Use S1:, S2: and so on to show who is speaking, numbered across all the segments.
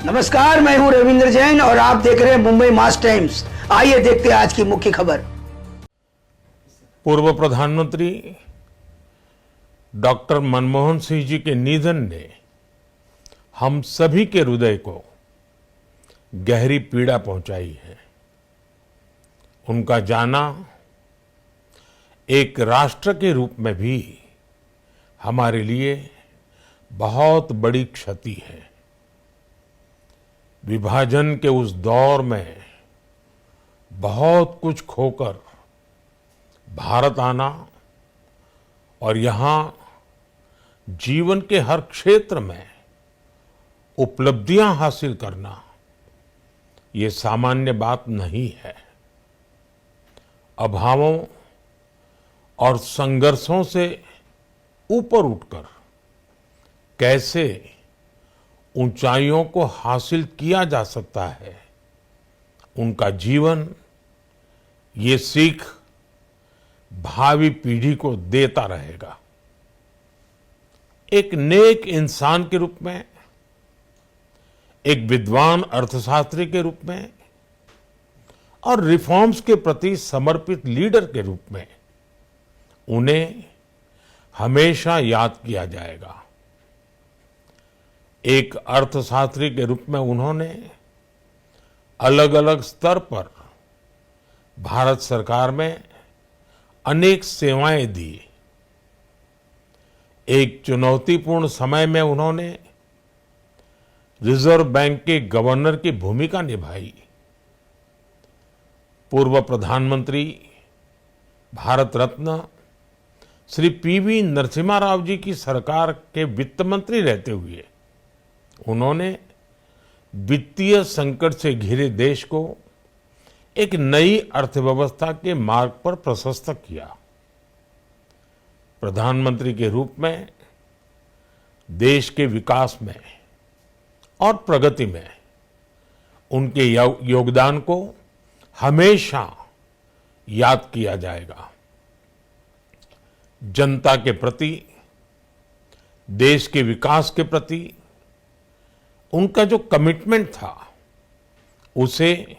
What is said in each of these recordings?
S1: नमस्कार, मैं हूं रविंद्र जैन और आप देख रहे हैं मुंबई मास टाइम्स। आइए देखते हैं आज की मुख्य खबर।
S2: पूर्व प्रधानमंत्री डॉक्टर मनमोहन सिंह जी के निधन ने हम सभी के हृदय को गहरी पीड़ा पहुंचाई है। उनका जाना एक राष्ट्र के रूप में भी हमारे लिए बहुत बड़ी क्षति है। विभाजन के उस दौर में बहुत कुछ खोकर भारत आना और यहाँ जीवन के हर क्षेत्र में उपलब्धियां हासिल करना ये सामान्य बात नहीं है। अभावों और संघर्षों से ऊपर उठकर कैसे ऊंचाइयों को हासिल किया जा सकता है, उनका जीवन ये सीख भावी पीढ़ी को देता रहेगा। एक नेक इंसान के रूप में, एक विद्वान अर्थशास्त्री के रूप में और रिफॉर्म्स के प्रति समर्पित लीडर के रूप में उन्हें हमेशा याद किया जाएगा। एक अर्थशास्त्री के रूप में उन्होंने अलग अलग स्तर पर भारत सरकार में अनेक सेवाएं दी। एक चुनौतीपूर्ण समय में उन्होंने रिजर्व बैंक के गवर्नर की भूमिका निभाई। पूर्व प्रधानमंत्री भारत रत्न श्री पीवी नरसिम्हा राव जी की सरकार के वित्त मंत्री रहते हुए उन्होंने वित्तीय संकट से घिरे देश को एक नई अर्थव्यवस्था के मार्ग पर प्रशस्त किया। प्रधानमंत्री के रूप में देश के विकास में और प्रगति में उनके योगदान को हमेशा याद किया जाएगा। जनता के प्रति, देश के विकास के प्रति उनका जो कमिटमेंट था उसे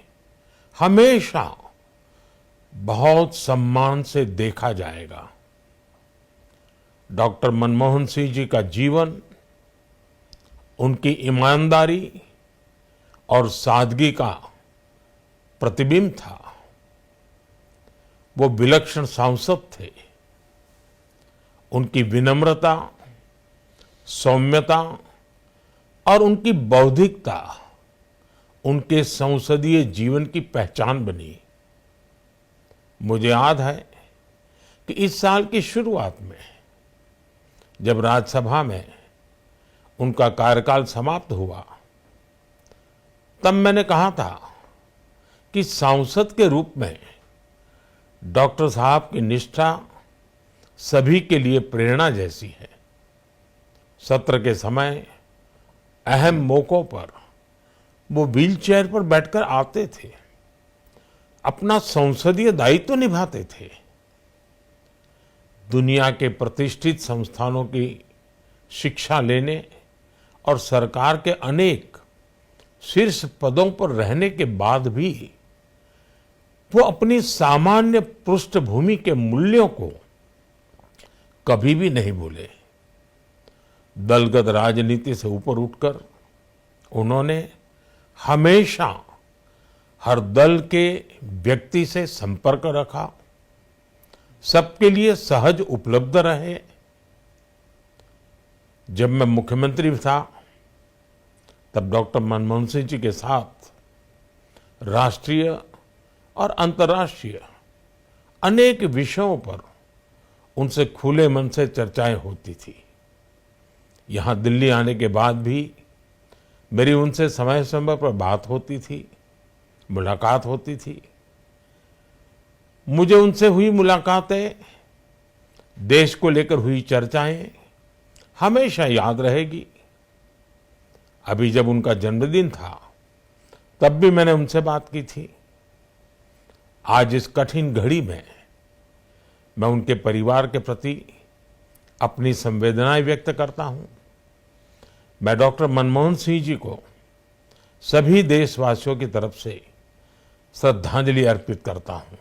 S2: हमेशा बहुत सम्मान से देखा जाएगा। डॉक्टर मनमोहन सिंह जी का जीवन उनकी ईमानदारी और सादगी का प्रतिबिंब था। वो विलक्षण सांसद थे। उनकी विनम्रता, सौम्यता और उनकी बौद्धिकता उनके संसदीय जीवन की पहचान बनी। मुझे याद है कि इस साल की शुरुआत में जब राज्यसभा में उनका कार्यकाल समाप्त हुआ, तब मैंने कहा था कि सांसद के रूप में डॉक्टर साहब की निष्ठा सभी के लिए प्रेरणा जैसी है। सत्र के समय अहम मौकों पर वो व्हीलचेयर पर बैठकर आते थे, अपना संसदीय दायित्व निभाते थे। दुनिया के प्रतिष्ठित संस्थानों की शिक्षा लेने और सरकार के अनेक शीर्ष पदों पर रहने के बाद भी वो अपनी सामान्य पृष्ठभूमि के मूल्यों को कभी भी नहीं भूले। दलगत राजनीति से ऊपर उठकर उन्होंने हमेशा हर दल के व्यक्ति से संपर्क रखा, सबके लिए सहज उपलब्ध रहे। जब मैं मुख्यमंत्री था तब डॉक्टर मनमोहन सिंह जी के साथ राष्ट्रीय और अंतर्राष्ट्रीय अनेक विषयों पर उनसे खुले मन से चर्चाएं होती थी। यहाँ दिल्ली आने के बाद भी मेरी उनसे समय समय पर बात होती थी, मुलाकात होती थी। मुझे उनसे हुई मुलाकातें, देश को लेकर हुई चर्चाएं हमेशा याद रहेगी। अभी जब उनका जन्मदिन था तब भी मैंने उनसे बात की थी। आज इस कठिन घड़ी में मैं उनके परिवार के प्रति अपनी संवेदनाएं व्यक्त करता हूं। मैं डॉक्टर मनमोहन सिंह जी को सभी देशवासियों की तरफ से श्रद्धांजलि अर्पित करता हूं।